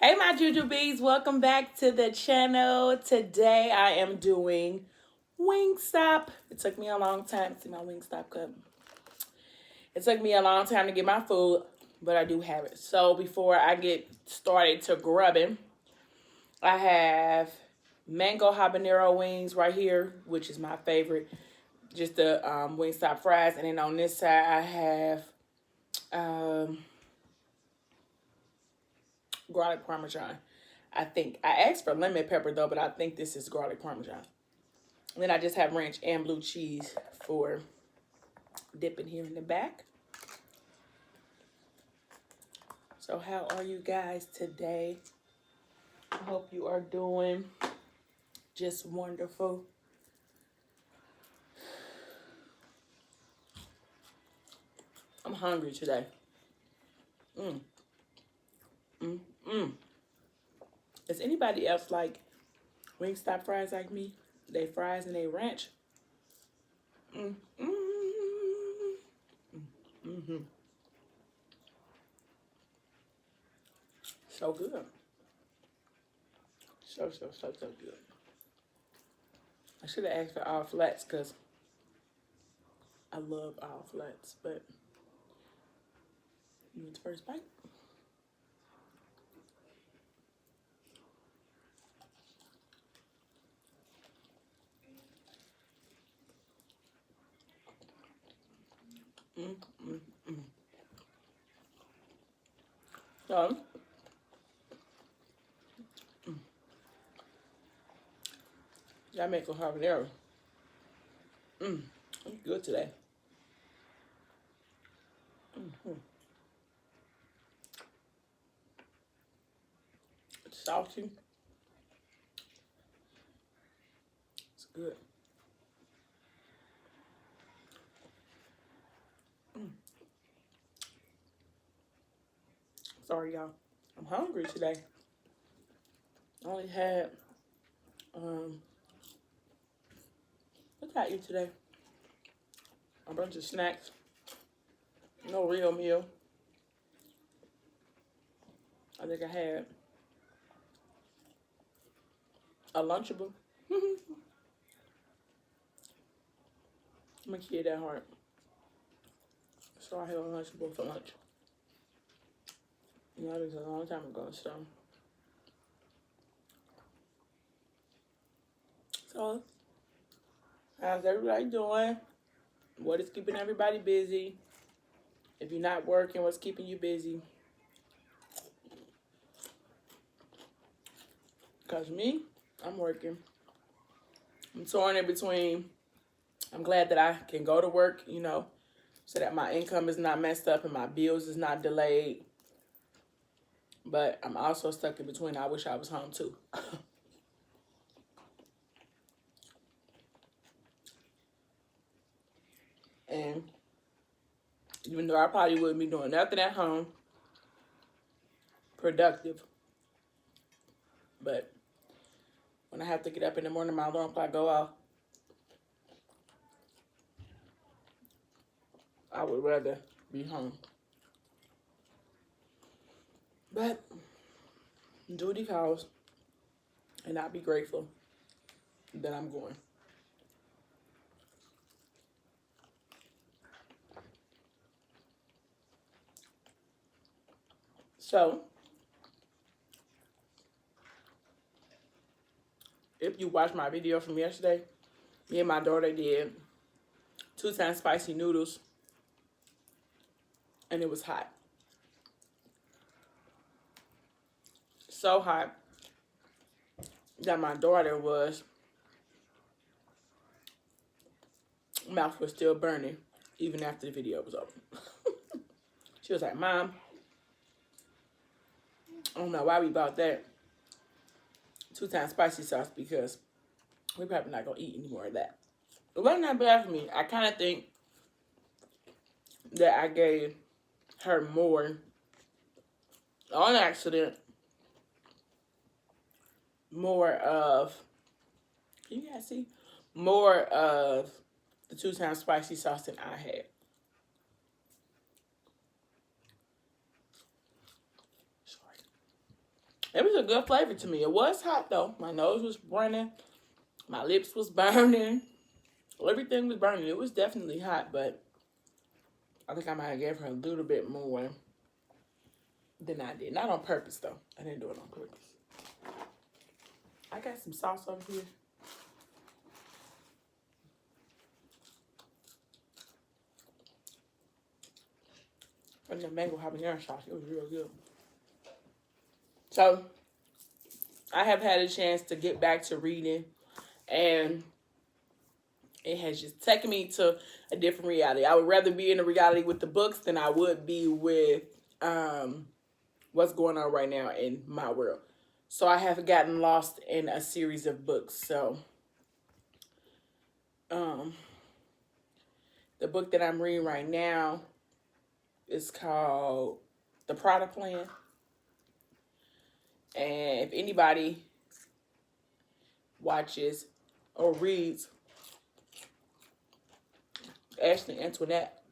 Hey, my Jujubes, welcome back to the channel. Today I am doing Wingstop. It took me a long time to see my Wingstop cup. It took me a long time to get my food, but I do have it. So before I get started to grubbing, I have mango habanero wings right here, which is my favorite. Just the Wingstop fries. And then on this side, I have garlic parmesan. I think I asked for lemon pepper though, but I think this is garlic parmesan. And then I just have ranch and blue cheese for dipping here in the back. So how are you guys today? I hope you are doing just wonderful. I'm hungry today. Does anybody else like Wingstop fries like me? They fries and they ranch. So good. So good. I should have asked for all flats because I love all flats, but you want the first bite? So, y'all make a habanero. It's good today. It's salty. It's good. Sorry, y'all. I'm hungry today. I only had, what did I eat today? A bunch of snacks. No real meal. I think I had a Lunchable. My kid at heart. So I had a Lunchable for lunch. You know, this was a long time ago, so. So, how's everybody doing? What is keeping everybody busy? If you're not working, what's keeping you busy? Because me, I'm working. I'm torn in between. I'm glad that I can go to work, you know, so that my income is not messed up and my bills is not delayed. But I'm also stuck in between. I wish I was home too. And even though I probably wouldn't be doing nothing at home productive, but when I have to get up in the morning, my alarm clock go off, I would rather be home. But duty calls, and I'll be grateful that I'm going. So, if you watched my video from yesterday, me and my daughter did 2 times spicy noodles, and it was hot. So hot that my daughter mouth was still burning even after the video was over. She was like, Mom, I don't know why we bought that 2 times spicy sauce because we're probably not going to eat any more of that. It wasn't that bad for me. I kind of think that I gave her more on accident, more of, can you guys see? More of the 2 times spicy sauce than I had. It was a good flavor to me. It was hot though. My nose was running. My lips was burning. Everything was burning. It was definitely hot, but I think I might have gave her a little bit more than I did. Not on purpose though. I didn't do it on purpose. I got some sauce over here. And the mango habanero sauce. It was real good. So I have had a chance to get back to reading, and it has just taken me to a different reality. I would rather be in a reality with the books than I would be with what's going on right now in my world. So I have gotten lost in a series of books. So the book that I'm reading right now is called The Product Plan. And if anybody watches or reads Ashley Antoinette,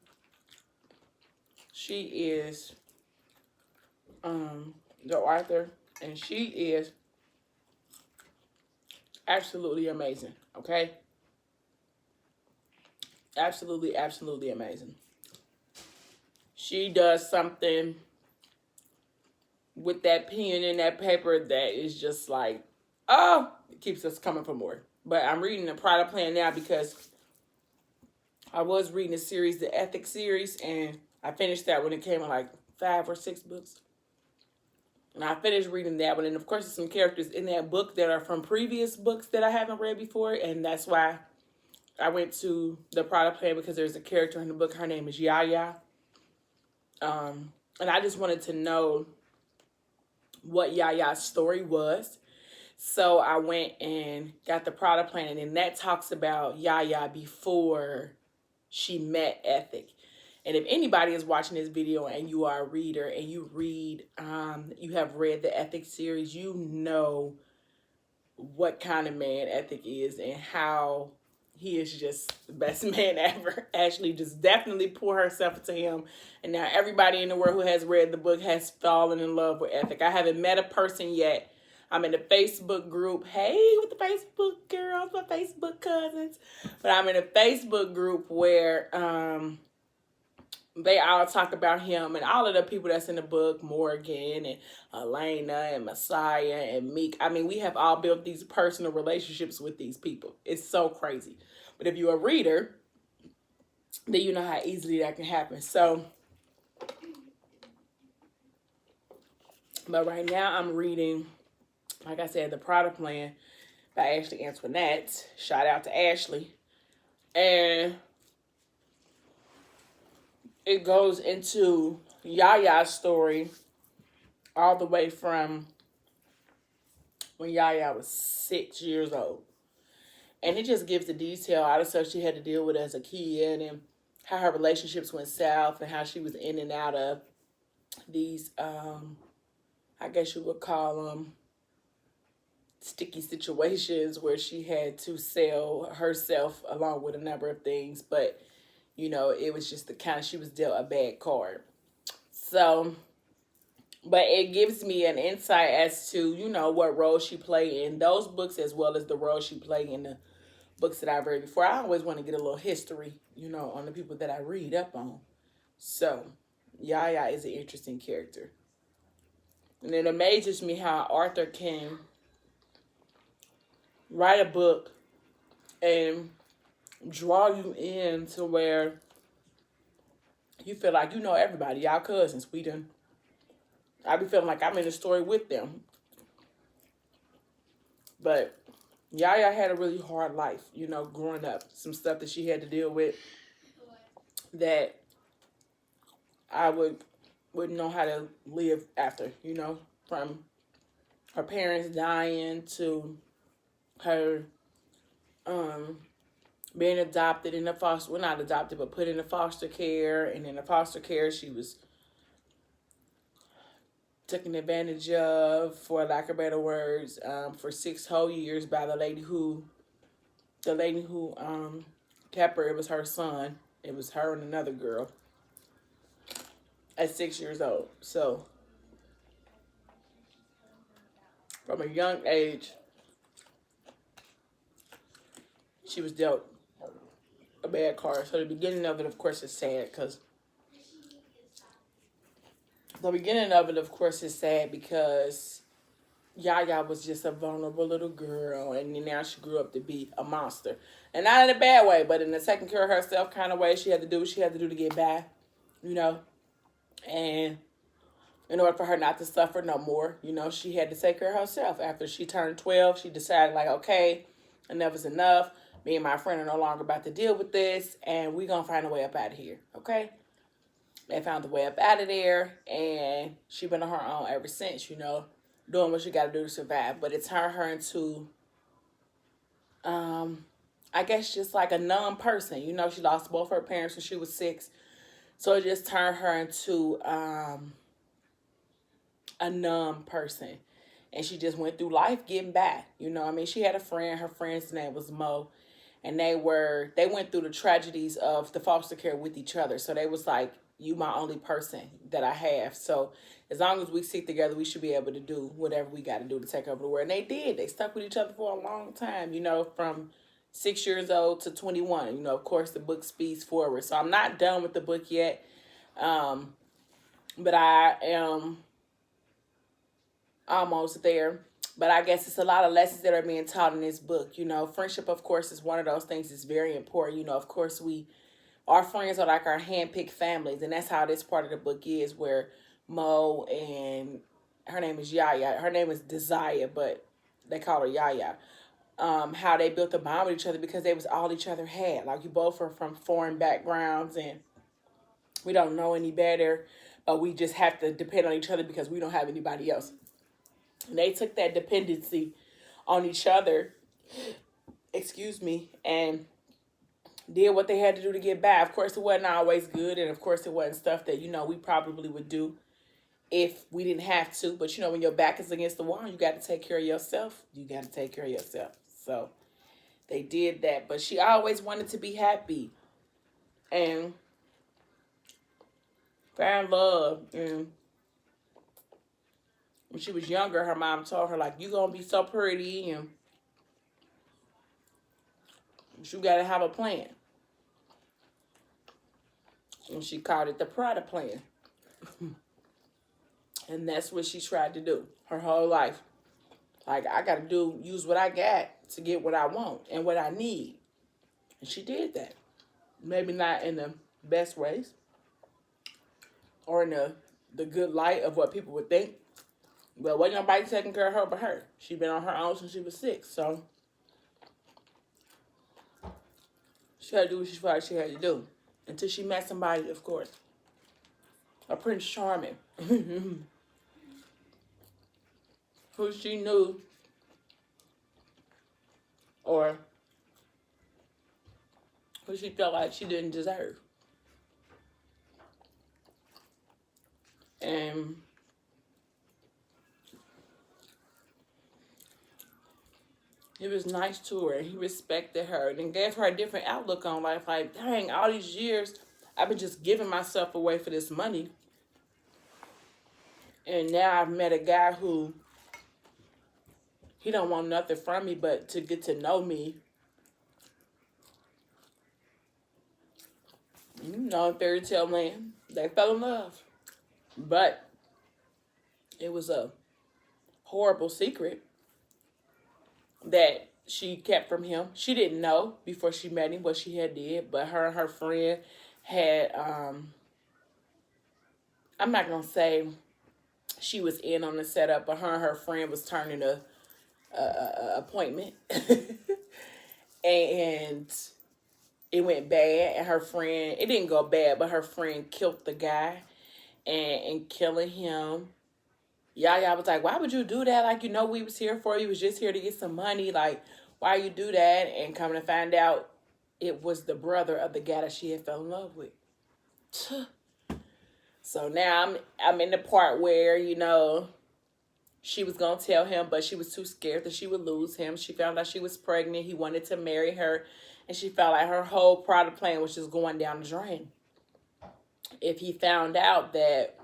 she is the author, and she is absolutely amazing, okay? Absolutely, absolutely amazing. She does something with that pen and that paper that is just like, oh, it keeps us coming for more. But I'm reading the product plan now because I was reading a series, the Ethics series, and I finished that when it came in like 5 or 6 books. And I finished reading that one. And of course, there's some characters in that book that are from previous books that I haven't read before. And that's why I went to the product plan, because there's a character in the book. Her name is Yaya. And I just wanted to know what Yaya's story was. So I went and got the product plan, and that talks about Yaya before she met Ethic. And if anybody is watching this video and you are a reader and you read, you have read the Ethic series, you know what kind of man Ethic is and how he is just the best man ever. Ashley just definitely poured herself into him. And now everybody in the world who has read the book has fallen in love with Ethic. I haven't met a person yet. I'm in a Facebook group. Hey, with the Facebook girls, my Facebook cousins. But I'm in a Facebook group where they all talk about him and all of the people that's in the book, Morgan and Elena and Messiah and Meek. I mean, we have all built these personal relationships with these people. It's so crazy. But if you're a reader, then you know how easily that can happen. So, but right now I'm reading, like I said, The Product Plan by Ashley Antoinette. Shout out to Ashley. And it goes into Yaya's story all the way from when Yaya was 6 years old. And it just gives the detail out of stuff she had to deal with as a kid and how her relationships went south and how she was in and out of these, I guess you would call them sticky situations where she had to sell herself along with a number of things. But, you know, it was just the kind of, she was dealt a bad card. So, but it gives me an insight as to, you know, what role she played in those books as well as the role she played in the books that I've read before. I always want to get a little history, you know, on the people that I read up on. So, Yaya is an interesting character. And it amazes me how Arthur can write a book and draw you in to where you feel like you know everybody. Y'all cousins. I be feeling like I'm in the story with them. But Yaya had a really hard life, you know, growing up. Some stuff that she had to deal with that I wouldn't know how to live after, you know, from her parents dying to her being adopted in the foster, well, not adopted, but put in the foster care. And in the foster care, she was taken advantage of, for lack of better words, for 6 whole years by the lady who kept her. It was her son. It was her and another girl at 6 years old. So from a young age, she was dealt a bad card. So the beginning of it, of course, is sad because Yaya was just a vulnerable little girl, and now she grew up to be a monster. And not in a bad way, but in the taking care of herself kind of way. She had to do what she had to do to get by, you know. And in order for her not to suffer no more, you know, she had to take care of herself. After she turned 12, she decided, like, okay, enough is enough. Me and my friend are no longer about to deal with this, and we're going to find a way up out of here, okay? They found the way up out of there, and she been on her own ever since, you know, doing what she got to do to survive. But it turned her into, I guess, just like a numb person. You know, she lost both her parents when she was 6. So it just turned her into a numb person. And she just went through life getting by. You know, I mean, she had a friend. Her friend's name was Mo. And they went through the tragedies of the foster care with each other. So they was like, you my only person that I have. So as long as we stick together, we should be able to do whatever we got to do to take over the world. And they did. They stuck with each other for a long time, you know, from 6 years old to 21. You know, of course, the book speeds forward. So I'm not done with the book yet. But I am almost there. But I guess it's a lot of lessons that are being taught in this book. You know, friendship, of course, is one of those things that's very important. You know, of course, our friends are like our hand-picked families. And that's how this part of the book is, where Mo and her name is Yaya. Her name is Desire, but they call her Yaya. How they built a bond with each other because they was all each other had. Like, you both are from foreign backgrounds and we don't know any better, but we just have to depend on each other because we don't have anybody else. And they took that dependency on each other, and did what they had to do to get by. Of course, it wasn't always good, and of course, it wasn't stuff that, you know, we probably would do if we didn't have to. But, you know, when your back is against the wall, you got to take care of yourself. So they did that. But she always wanted to be happy and found love. And when she was younger, her mom told her, like, you going to be so pretty and you got to have a plan. And she called it the Prada plan. And that's what she tried to do her whole life. Like, I got to use what I got to get what I want and what I need. And she did that. Maybe not in the best ways or in the good light of what people would think. But wasn't nobody taking care of her but her. She been on her own since she was 6. So she had to do what she felt like she had to do. Until she met somebody, of course. A Prince Charming. Who she knew or who she felt like she didn't deserve. And he was nice to her. He respected her and gave her a different outlook on life. Like, dang, all these years, I've been just giving myself away for this money. And now I've met a guy who, he don't want nothing from me but to get to know me. You know, fairy tale land, they fell in love. But it was a horrible secret that she kept from him. She didn't know before she met him what she had did, but her and her friend had, I'm not going to say she was in on the setup, but her and her friend was turning a appointment. And it went bad, and her friend, it didn't go bad, but her friend killed the guy, and killing him, Yaya was like, why would you do that? Like, you know, we was here for you. Was just here to get some money. Like, why you do that? And coming to find out, it was the brother of the guy that she had fell in love with. So now I'm in the part where, you know, she was going to tell him, but she was too scared that she would lose him. She found out she was pregnant. He wanted to marry her. And she felt like her whole product plan was just going down the drain. If he found out that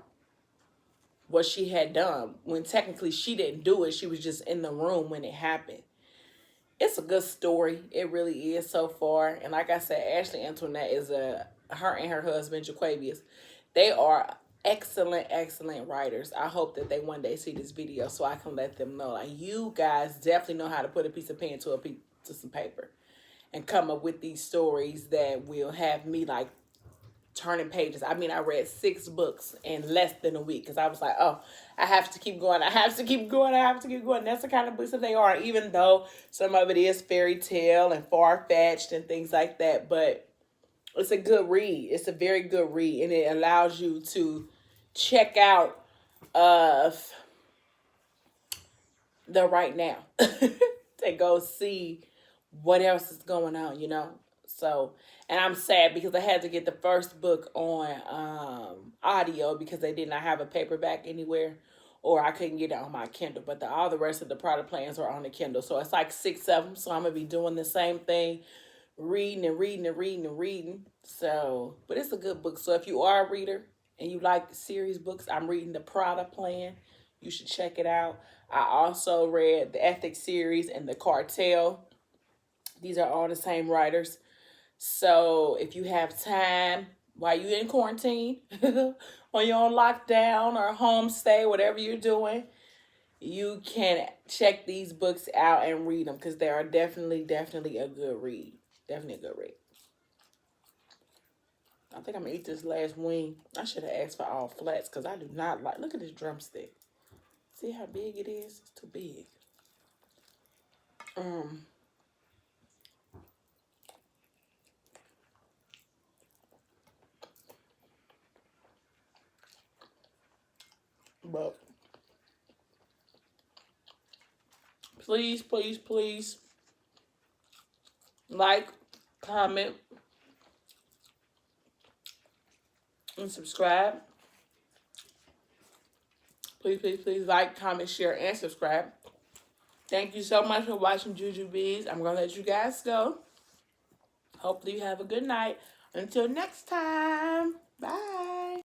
what she had done when technically she didn't do it. She was just in the room when it happened. It's a good story. It really is so far. And like I said, Ashley Antoinette is her and her husband Jaquavius. They are excellent, excellent writers. I hope that they one day see this video so I can let them know. Like, you guys definitely know how to put a piece of pen to some paper and come up with these stories that will have me like turning pages. I mean, I read 6 books in less than a week because I was like, oh, I have to keep going. I have to keep going. I have to keep going. That's the kind of books that they are, even though some of it is fairy tale and far-fetched and things like that. But it's a good read. It's a very good read, and it allows you to check out the right now to go see what else is going on, you know? So, and I'm sad because I had to get the first book on audio because they did not have a paperback anywhere, or I couldn't get it on my Kindle. But all the rest of the product plans are on the Kindle. So it's like 6 of them. So I'm going to be doing the same thing, reading and reading and reading and reading. So, but it's a good book. So if you are a reader and you like series books, I'm reading the product plan. You should check it out. I also read the Ethics series and the Cartel. These are all the same writers. So if you have time while you're in quarantine, or you're on lockdown or homestay, whatever you're doing, you can check these books out and read them because they are definitely, definitely a good read. Definitely a good read. I think I'm going to eat this last wing. I should have asked for all flats because I do not like... Look at this drumstick. See how big it is? It's too big. But please, please, please like, comment, and subscribe. Please, please, please like, comment, share, and subscribe. Thank you so much for watching Juju Bees. I'm going to let you guys go. Hopefully you have a good night. Until next time. Bye.